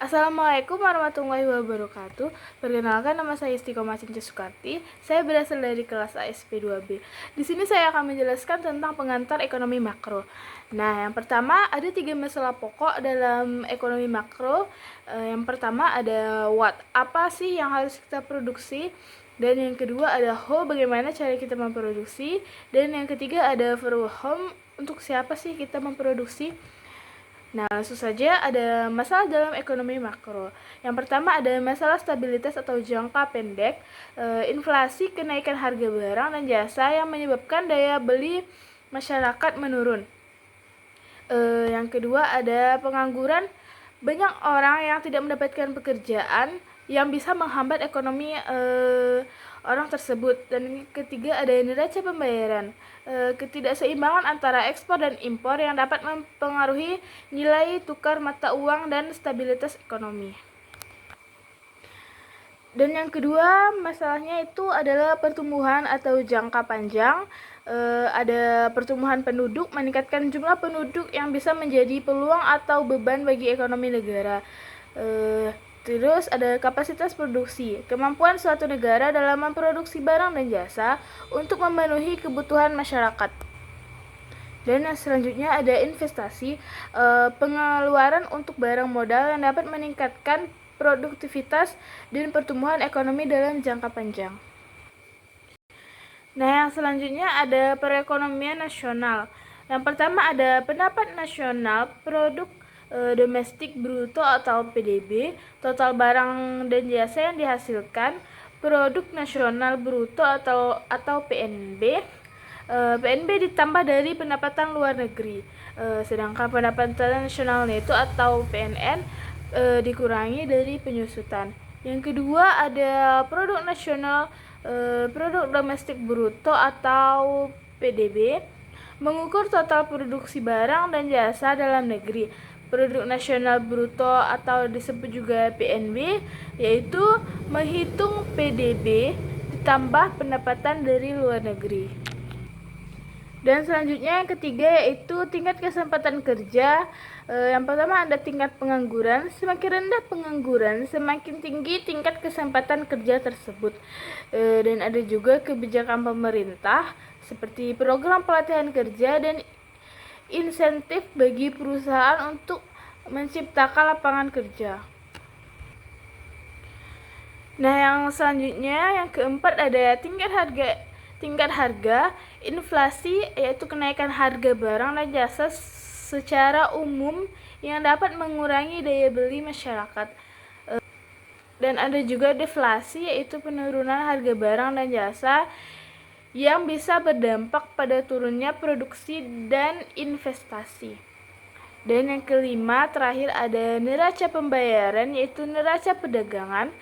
Assalamualaikum warahmatullahi wabarakatuh. Perkenalkan, nama saya Istiqomah Cinca Sukarti. Saya berasal dari kelas ASP 2B. Di sini saya akan menjelaskan tentang pengantar ekonomi makro. Nah, yang pertama ada 3 masalah pokok dalam ekonomi makro. Yang pertama ada what, apa sih yang harus kita produksi? Dan yang kedua ada how, bagaimana cara kita memproduksi? Dan yang ketiga ada for whom, untuk siapa sih kita memproduksi? Nah, langsung saja ada masalah dalam ekonomi makro. Yang pertama ada masalah stabilitas atau jangka pendek, inflasi, kenaikan harga barang dan jasa yang menyebabkan daya beli masyarakat menurun. Yang kedua ada pengangguran, banyak orang yang tidak mendapatkan pekerjaan yang bisa menghambat ekonomi orang tersebut. Dan yang ketiga ada neraca pembayaran, ketidakseimbangan antara ekspor dan impor yang dapat mempengaruhi nilai tukar mata uang dan stabilitas ekonomi. Dan yang kedua masalahnya itu adalah pertumbuhan atau jangka panjang. Ada pertumbuhan penduduk, meningkatkan jumlah penduduk yang bisa menjadi peluang atau beban bagi ekonomi negara. Terus ada kapasitas produksi, kemampuan suatu negara dalam memproduksi barang dan jasa untuk memenuhi kebutuhan masyarakat. Dan yang selanjutnya ada investasi, pengeluaran untuk barang modal yang dapat meningkatkan produktivitas dan pertumbuhan ekonomi dalam jangka panjang. Nah, yang selanjutnya ada perekonomian nasional. Yang pertama ada pendapat nasional, produk domestik bruto atau PDB, total barang dan jasa yang dihasilkan, produk nasional bruto atau PNB. PNB ditambah dari pendapatan luar negeri. Sedangkan pendapatan nasionalnya itu atau PNN dikurangi dari penyusutan. Yang kedua ada produk nasional, produk domestik bruto atau PDB, mengukur total produksi barang dan jasa dalam negeri. Produk nasional bruto atau disebut juga PNB yaitu menghitung PDB ditambah pendapatan dari luar negeri. Dan selanjutnya yang ketiga yaitu tingkat kesempatan kerja. Yang pertama ada tingkat pengangguran. Semakin rendah pengangguran, semakin tinggi tingkat kesempatan kerja tersebut. Dan ada juga kebijakan pemerintah seperti program pelatihan kerja dan insentif bagi perusahaan untuk menciptakan lapangan kerja. Nah, yang selanjutnya yang keempat ada tingkat harga, inflasi yaitu kenaikan harga barang dan jasa secara umum yang dapat mengurangi daya beli masyarakat. Dan ada juga deflasi yaitu penurunan harga barang dan jasa yang bisa berdampak pada turunnya produksi dan investasi. Dan yang kelima terakhir ada neraca pembayaran yaitu neraca perdagangan,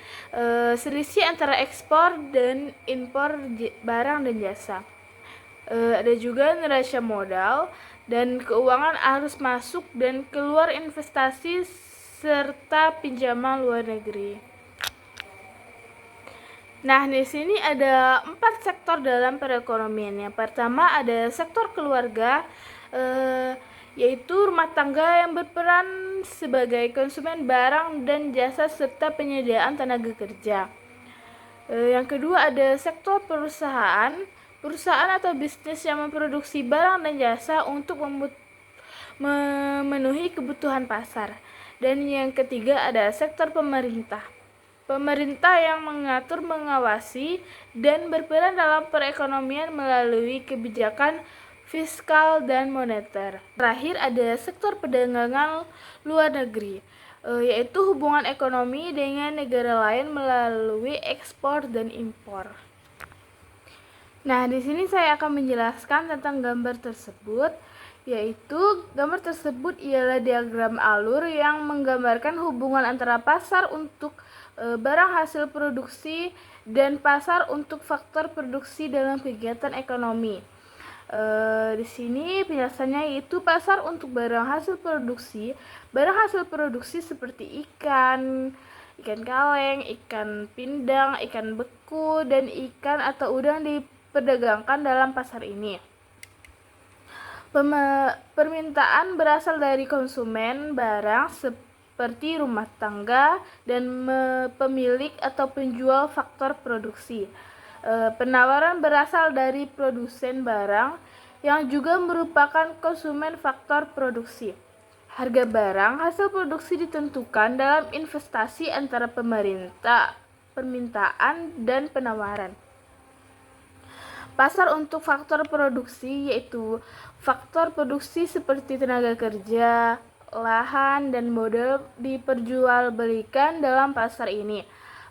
selisih antara ekspor dan impor barang dan jasa. Ada juga neraca modal dan keuangan arus masuk dan keluar investasi serta pinjaman luar negeri. Nah, di sini ada 4 sektor dalam perekonomian. Yang pertama ada sektor keluarga, yaitu rumah tangga yang berperan sebagai konsumen barang dan jasa serta penyediaan tenaga kerja. Yang kedua ada sektor perusahaan atau bisnis yang memproduksi barang dan jasa untuk memenuhi kebutuhan pasar. Dan yang ketiga ada sektor pemerintah yang mengatur, mengawasi, dan berperan dalam perekonomian melalui kebijakan fiskal dan moneter. Terakhir ada sektor perdagangan luar negeri, yaitu hubungan ekonomi dengan negara lain melalui ekspor dan impor. Nah, di sini saya akan menjelaskan tentang gambar tersebut, yaitu gambar tersebut ialah diagram alur yang menggambarkan hubungan antara pasar untuk barang hasil produksi dan pasar untuk faktor produksi dalam kegiatan ekonomi. Di sini penjelasannya yaitu pasar untuk barang hasil produksi seperti ikan kaleng, ikan pindang, ikan beku, dan ikan atau udang diperdagangkan dalam pasar ini. Permintaan berasal dari konsumen barang seperti rumah tangga dan pemilik atau penjual faktor produksi. Penawaran berasal dari produsen barang yang juga merupakan konsumen faktor produksi. Harga barang hasil produksi ditentukan dalam investasi antara permintaan dan penawaran. Pasar untuk faktor produksi yaitu faktor produksi seperti tenaga kerja, lahan, dan modal diperjualbelikan dalam pasar ini.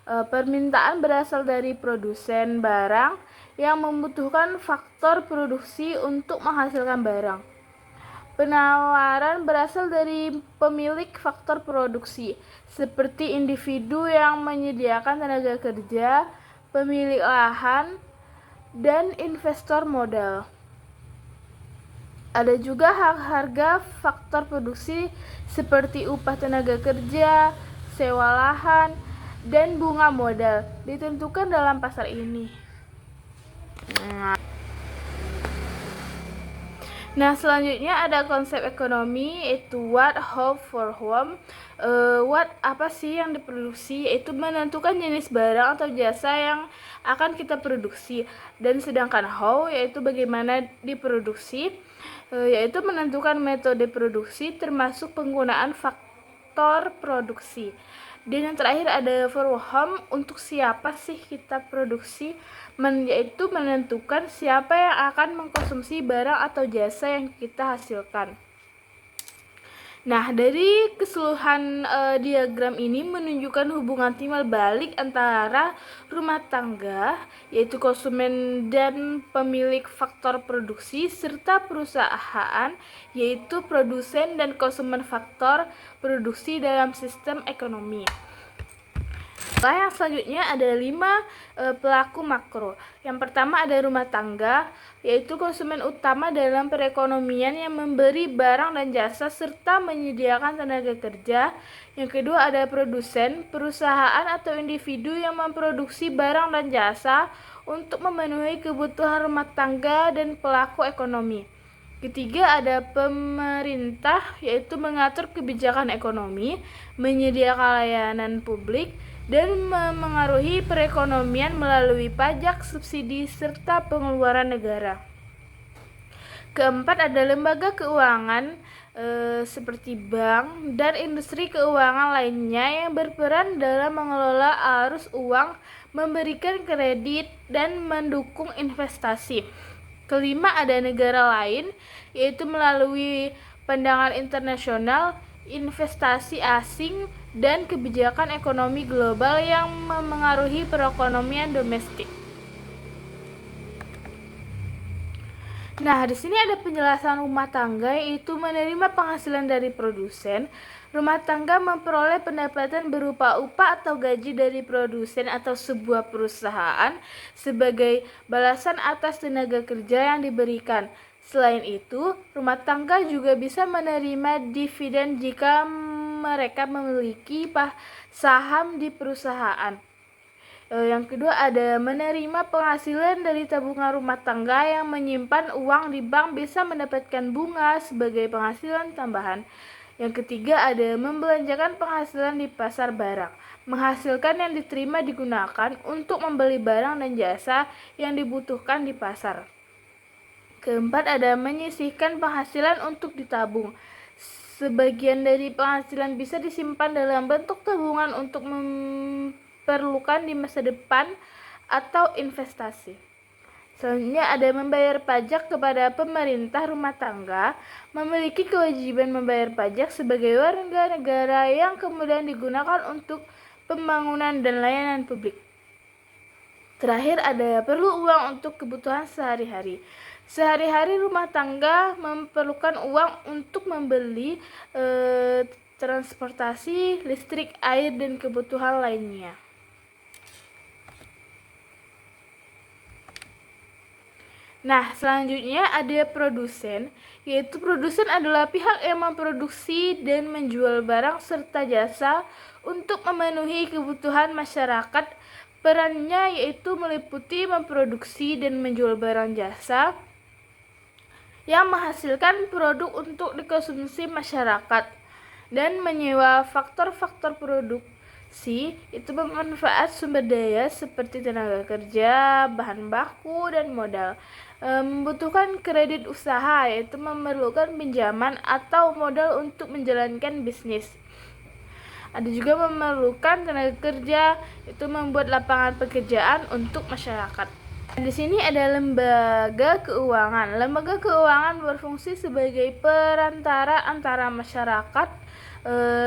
Permintaan berasal dari produsen barang yang membutuhkan faktor produksi untuk menghasilkan barang. Penawaran berasal dari pemilik faktor produksi, seperti individu yang menyediakan tenaga kerja, pemilik lahan, dan investor modal. Ada juga harga faktor produksi seperti upah tenaga kerja, sewa lahan, dan bunga modal ditentukan dalam pasar ini. Nah, selanjutnya ada konsep ekonomi yaitu what, how, for whom. What apa sih yang diproduksi, yaitu menentukan jenis barang atau jasa yang akan kita produksi, dan sedangkan how yaitu bagaimana diproduksi, yaitu menentukan metode produksi termasuk penggunaan faktor produksi. Dan yang terakhir ada for whom, untuk siapa sih kita produksi, yaitu menentukan siapa yang akan mengkonsumsi barang atau jasa yang kita hasilkan. Nah, dari keseluruhan diagram ini menunjukkan hubungan timbal balik antara rumah tangga, yaitu konsumen dan pemilik faktor produksi, serta perusahaan, yaitu produsen dan konsumen faktor produksi dalam sistem ekonomi. Yang selanjutnya ada 5 pelaku makro. Yang pertama ada rumah tangga, yaitu konsumen utama dalam perekonomian yang memberi barang dan jasa serta menyediakan tenaga kerja. Yang kedua ada produsen, perusahaan atau individu yang memproduksi barang dan jasa untuk memenuhi kebutuhan rumah tangga dan pelaku ekonomi. Ketiga ada pemerintah, yaitu mengatur kebijakan ekonomi, menyediakan layanan publik, dan memengaruhi perekonomian melalui pajak, subsidi, serta pengeluaran negara. Keempat ada lembaga keuangan seperti bank dan industri keuangan lainnya yang berperan dalam mengelola arus uang, memberikan kredit, dan mendukung investasi. Kelima ada negara lain, yaitu melalui pandangan internasional, investasi asing, dan kebijakan ekonomi global yang memengaruhi perekonomian domestik. Nah, di sini ada penjelasan rumah tangga, yaitu menerima penghasilan dari produsen. Rumah tangga memperoleh pendapatan berupa upah atau gaji dari produsen atau sebuah perusahaan sebagai balasan atas tenaga kerja yang diberikan. Selain itu, rumah tangga juga bisa menerima dividen jika mereka memiliki saham di perusahaan. Yang kedua ada menerima penghasilan dari tabungan rumah tangga yang menyimpan uang di bank bisa mendapatkan bunga sebagai penghasilan tambahan. Yang ketiga ada membelanjakan penghasilan di pasar barang. Menghasilkan yang diterima digunakan untuk membeli barang dan jasa yang dibutuhkan di pasar. Keempat ada menyisihkan penghasilan untuk ditabung. Sebagian dari penghasilan bisa disimpan dalam bentuk tabungan untuk perlukan di masa depan atau investasi. Selanjutnya ada membayar pajak kepada pemerintah. Rumah tangga memiliki kewajiban membayar pajak sebagai warga negara yang kemudian digunakan untuk pembangunan dan layanan publik. Terakhir ada perlu uang untuk kebutuhan sehari-hari. Sehari-hari rumah tangga memerlukan uang untuk membeli transportasi, listrik, air, dan kebutuhan lainnya. Nah, selanjutnya ada produsen, yaitu produsen adalah pihak yang memproduksi dan menjual barang serta jasa untuk memenuhi kebutuhan masyarakat. Perannya yaitu meliputi memproduksi dan menjual barang jasa yang menghasilkan produk untuk dikonsumsi masyarakat. dan menyewa faktor-faktor produksi itu bermanfaat sumber daya seperti tenaga kerja, bahan baku, dan modal. Membutuhkan kredit usaha, yaitu memerlukan pinjaman atau modal untuk menjalankan bisnis. Ada juga memerlukan tenaga kerja, itu membuat lapangan pekerjaan untuk masyarakat. Di sini ada lembaga keuangan. Lembaga keuangan berfungsi sebagai perantara antara masyarakat,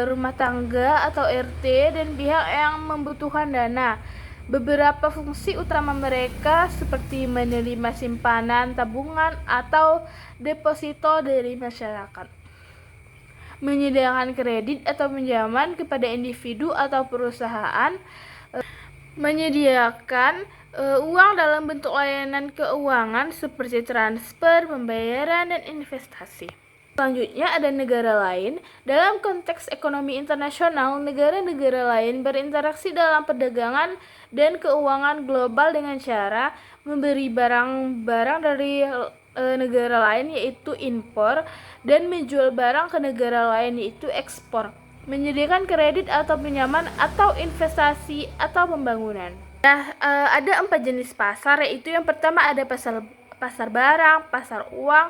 rumah tangga atau RT, dan pihak yang membutuhkan dana. Beberapa fungsi utama mereka seperti menerima simpanan, tabungan, atau deposito dari masyarakat, menyediakan kredit atau pinjaman kepada individu atau perusahaan, menyediakan uang dalam bentuk layanan keuangan seperti transfer, pembayaran, dan investasi. Selanjutnya ada negara lain. Dalam konteks ekonomi internasional, negara-negara lain berinteraksi dalam perdagangan dan keuangan global dengan cara memberi barang-barang dari negara lain, yaitu impor, dan menjual barang ke negara lain, yaitu ekspor, menyediakan kredit atau pinjaman atau investasi atau pembangunan. Ada 4 jenis pasar, yaitu yang pertama ada pasar barang, pasar uang,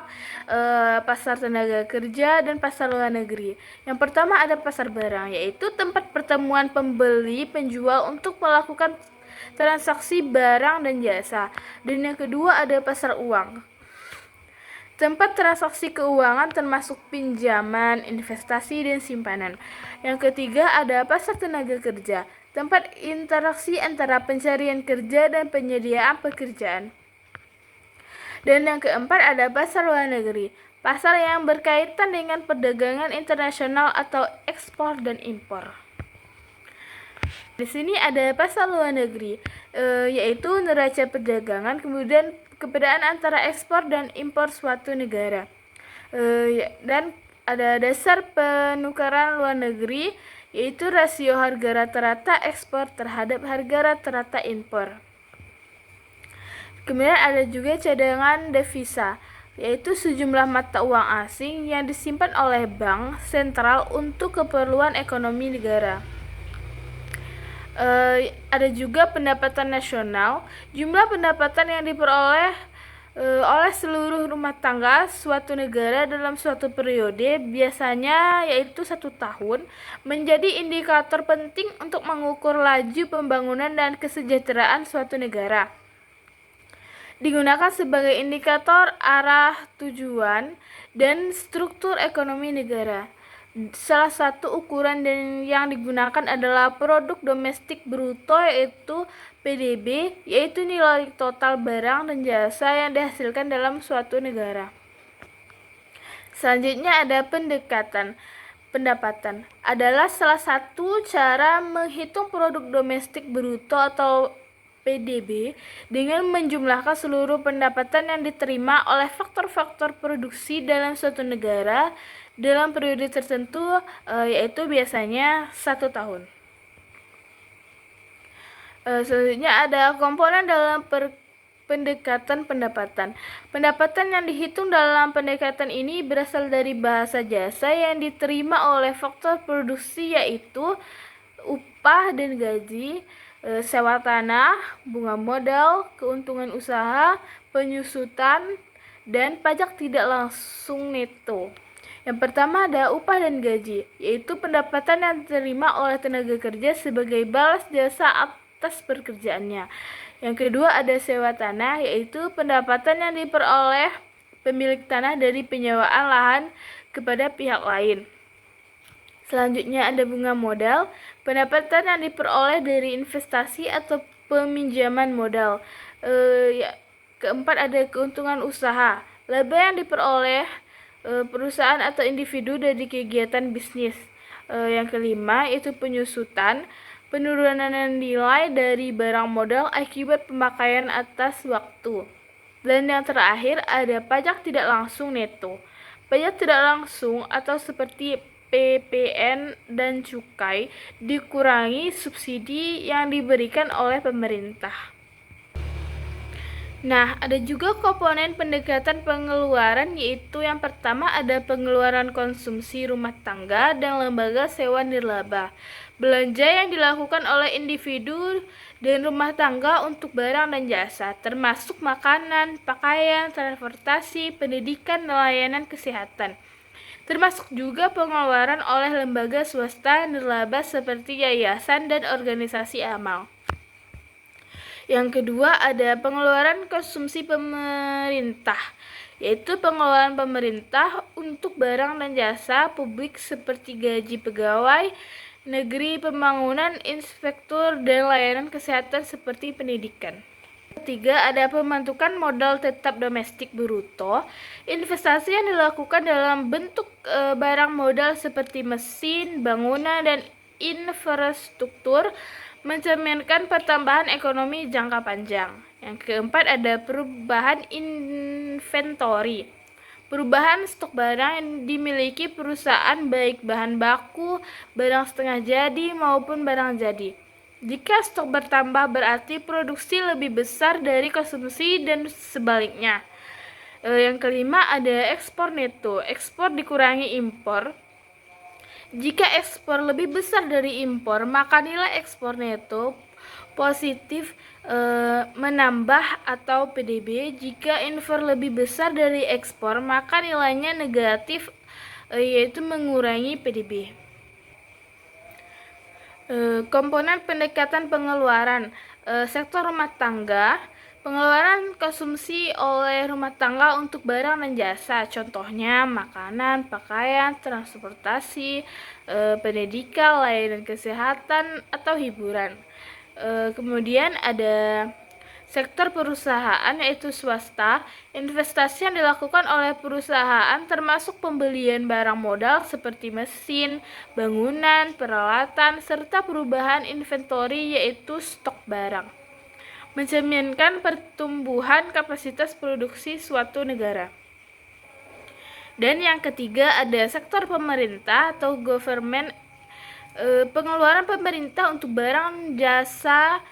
pasar tenaga kerja, dan pasar luar negeri. Yang pertama ada pasar barang, yaitu tempat pertemuan pembeli penjual untuk melakukan transaksi barang dan jasa. Dan yang kedua ada pasar uang, tempat transaksi keuangan termasuk pinjaman, investasi, dan simpanan. Yang ketiga ada pasar tenaga kerja, tempat interaksi antara pencarian kerja dan penyediaan pekerjaan. Dan yang keempat ada pasar luar negeri, pasar yang berkaitan dengan perdagangan internasional atau ekspor dan impor. Di sini ada pasar luar negeri, yaitu neraca perdagangan, kemudian perbedaan antara ekspor dan impor suatu negara. Dan ada dasar penukaran luar negeri, yaitu rasio harga rata-rata ekspor terhadap harga rata-rata impor. Kemudian ada juga cadangan devisa, yaitu sejumlah mata uang asing yang disimpan oleh bank sentral untuk keperluan ekonomi negara. Ada juga pendapatan nasional, jumlah pendapatan yang diperoleh oleh seluruh rumah tangga suatu negara dalam suatu periode, biasanya yaitu 1 tahun, menjadi indikator penting untuk mengukur laju pembangunan dan kesejahteraan suatu negara. Digunakan sebagai indikator arah tujuan dan struktur ekonomi negara. Salah satu ukuran yang digunakan adalah produk domestik bruto, yaitu PDB, yaitu nilai total barang dan jasa yang dihasilkan dalam suatu negara. Selanjutnya ada pendapatan adalah salah satu cara menghitung produk domestik bruto atau PDB dengan menjumlahkan seluruh pendapatan yang diterima oleh faktor-faktor produksi dalam suatu negara dalam periode tertentu, yaitu biasanya 1 tahun. Selanjutnya ada komponen dalam pendekatan pendapatan. Pendapatan yang dihitung dalam pendekatan ini berasal dari bahasa jasa yang diterima oleh faktor produksi, yaitu upah dan gaji, sewa tanah, bunga modal, keuntungan usaha, penyusutan, dan pajak tidak langsung neto. Yang pertama ada upah dan gaji, yaitu pendapatan yang diterima oleh tenaga kerja sebagai balas jasa atas pekerjaannya. Yang kedua ada sewa tanah, yaitu pendapatan yang diperoleh pemilik tanah dari penyewaan lahan kepada pihak lain. Selanjutnya ada bunga modal, pendapatan yang diperoleh dari investasi atau peminjaman modal. Keempat ada keuntungan usaha, laba yang diperoleh perusahaan atau individu dari kegiatan bisnis. Yang kelima itu penyusutan, penurunan nilai dari barang modal akibat pemakaian atas waktu. Dan yang terakhir ada pajak tidak langsung neto. Pajak tidak langsung atau seperti PPN dan cukai dikurangi subsidi yang diberikan oleh pemerintah. Nah, ada juga komponen pendekatan pengeluaran, yaitu yang pertama ada pengeluaran konsumsi rumah tangga dan lembaga sewa nirlaba. Belanja yang dilakukan oleh individu dan rumah tangga untuk barang dan jasa, termasuk makanan, pakaian, transportasi, pendidikan, dan layanan kesehatan. Termasuk juga pengeluaran oleh lembaga swasta nirlaba seperti yayasan dan organisasi amal. Yang kedua ada pengeluaran konsumsi pemerintah, yaitu pengeluaran pemerintah untuk barang dan jasa publik seperti gaji pegawai negeri, pembangunan, inspektur, dan layanan kesehatan seperti pendidikan. Ketiga, ada pembentukan modal tetap domestik bruto, investasi yang dilakukan dalam bentuk barang modal seperti mesin, bangunan, dan infrastruktur, mencerminkan pertambahan ekonomi jangka panjang. Yang keempat ada perubahan inventory. Perubahan stok barang yang dimiliki perusahaan baik bahan baku, barang setengah jadi maupun barang jadi. Jika stok bertambah berarti produksi lebih besar dari konsumsi dan sebaliknya. Yang kelima ada ekspor neto. Ekspor dikurangi impor. Jika ekspor lebih besar dari impor, maka nilai ekspor neto positif menambah atau PDB. Jika impor lebih besar dari ekspor, maka nilainya negatif, yaitu mengurangi PDB. Komponen pendekatan pengeluaran, sektor rumah tangga. Pengeluaran konsumsi oleh rumah tangga untuk barang dan jasa, contohnya makanan, pakaian, transportasi, pendidikan, layanan kesehatan, atau hiburan. Kemudian ada sektor perusahaan, yaitu swasta. Investasi yang dilakukan oleh perusahaan termasuk pembelian barang modal seperti mesin, bangunan, peralatan, serta perubahan inventory, yaitu stok barang, mencerminkan pertumbuhan kapasitas produksi suatu negara. Dan yang ketiga ada sektor pemerintah atau government. Pengeluaran pemerintah untuk barang jasa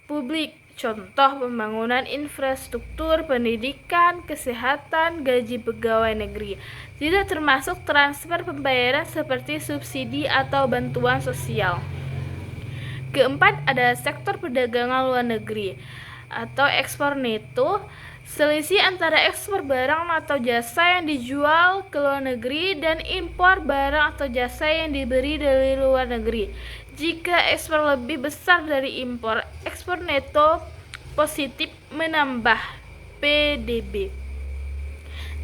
publik, contoh pembangunan infrastruktur, pendidikan, kesehatan, gaji pegawai negeri. Tidak termasuk transfer pembayaran seperti subsidi atau bantuan sosial. Keempat, ada sektor perdagangan luar negeri atau ekspor neto. Selisih antara ekspor barang atau jasa yang dijual ke luar negeri dan impor barang atau jasa yang dibeli dari luar negeri. Jika ekspor lebih besar dari impor, ekspor neto positif menambah PDB.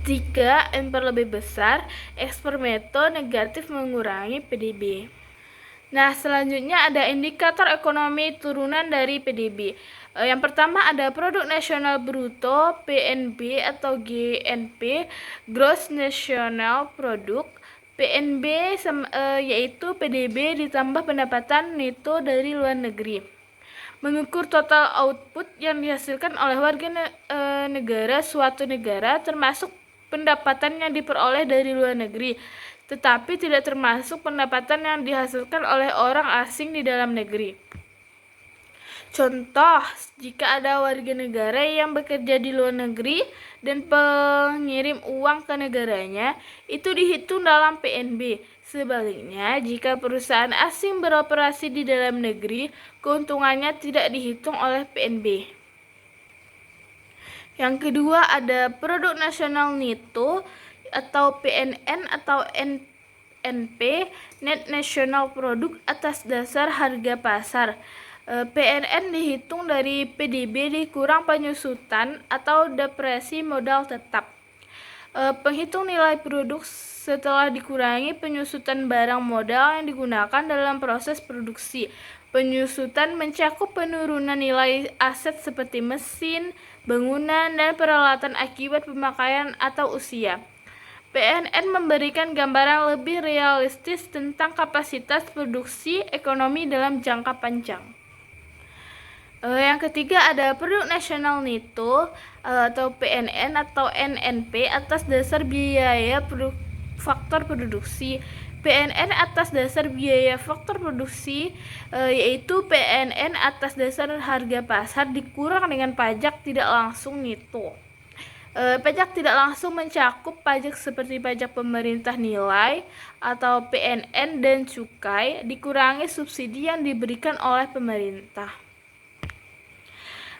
Jika impor lebih besar, ekspor neto negatif mengurangi PDB. Nah, selanjutnya ada indikator ekonomi turunan dari PDB. Yang pertama ada produk nasional bruto, PNB atau GNP, gross national product. PNB yaitu PDB ditambah pendapatan neto dari luar negeri. Mengukur total output yang dihasilkan oleh warga negara suatu negara, termasuk pendapatan yang diperoleh dari luar negeri, tetapi tidak termasuk pendapatan yang dihasilkan oleh orang asing di dalam negeri. Contoh, jika ada warga negara yang bekerja di luar negeri dan pengirim uang ke negaranya, itu dihitung dalam PNB. Sebaliknya, jika perusahaan asing beroperasi di dalam negeri, keuntungannya tidak dihitung oleh PNB. Yang kedua ada produk nasional neto atau PNN atau NP, net national product, atas dasar harga pasar. PNN dihitung dari PDB dikurang penyusutan atau depresi modal tetap. Penghitung nilai produk setelah dikurangi penyusutan barang modal yang digunakan dalam proses produksi. Penyusutan mencakup penurunan nilai aset seperti mesin, bangunan, dan peralatan akibat pemakaian atau usia. PNN memberikan gambaran lebih realistis tentang kapasitas produksi ekonomi dalam jangka panjang. Yang ketiga ada produk nasional neto atau PNN atau NNP atas dasar biaya faktor produksi. PNN atas dasar biaya faktor produksi, yaitu PNN atas dasar harga pasar dikurang dengan pajak tidak langsung itu. Pajak tidak langsung mencakup pajak seperti pajak pemerintah nilai atau PNN dan cukai, dikurangi subsidi yang diberikan oleh pemerintah.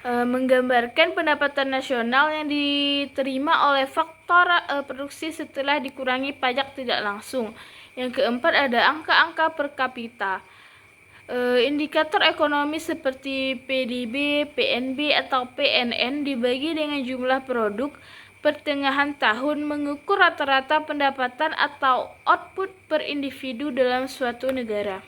Menggambarkan pendapatan nasional yang diterima oleh faktor produksi setelah dikurangi pajak tidak langsung. Yang keempat ada angka-angka per kapita. Indikator ekonomi seperti PDB, PNB, atau PNN dibagi dengan jumlah produk pertengahan tahun mengukur rata-rata pendapatan atau output per individu dalam suatu negara.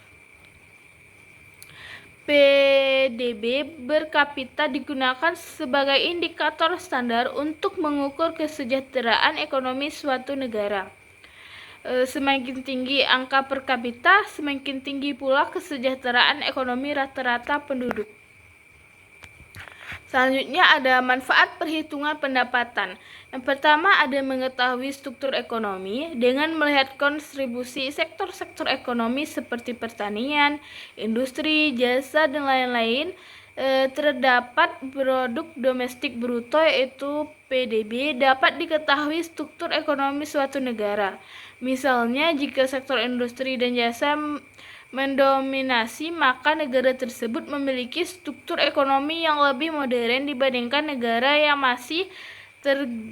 PDB berkapita digunakan sebagai indikator standar untuk mengukur kesejahteraan ekonomi suatu negara. Semakin tinggi angka per kapita, semakin tinggi pula kesejahteraan ekonomi rata-rata penduduk. Selanjutnya ada manfaat perhitungan pendapatan. Yang pertama ada mengetahui struktur ekonomi dengan melihat kontribusi sektor-sektor ekonomi seperti pertanian, industri, jasa, dan lain-lain. Terdapat produk domestik bruto yaitu PDB dapat diketahui struktur ekonomi suatu negara. Misalnya jika sektor industri dan jasa mendominasi, maka negara tersebut memiliki struktur ekonomi yang lebih modern dibandingkan negara yang masih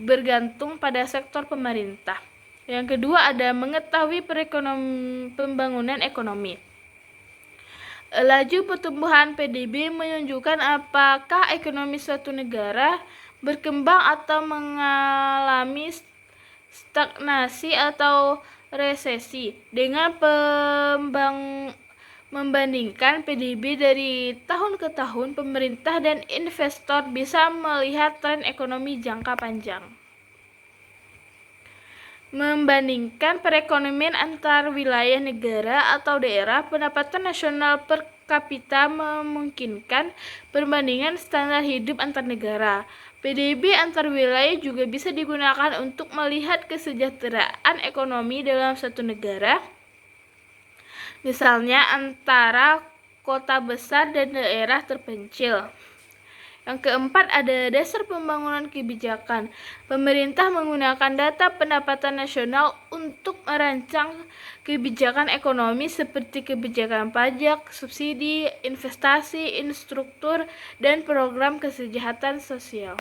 bergantung pada sektor pemerintah. Yang kedua ada mengetahui pembangunan ekonomi. Laju pertumbuhan PDB menunjukkan apakah ekonomi suatu negara berkembang atau mengalami stagnasi atau resesi. Dengan membandingkan PDB dari tahun ke tahun, pemerintah dan investor bisa melihat tren ekonomi jangka panjang. Membandingkan perekonomian antar wilayah negara atau daerah, pendapatan nasional per kapita memungkinkan perbandingan standar hidup antar negara. PDB antar wilayah juga bisa digunakan untuk melihat kesejahteraan ekonomi dalam satu negara, misalnya antara kota besar dan daerah terpencil. Yang keempat ada dasar pembangunan kebijakan. Pemerintah menggunakan data pendapatan nasional untuk merancang kebijakan ekonomi seperti kebijakan pajak, subsidi, investasi, infrastruktur, dan program kesejahteraan sosial.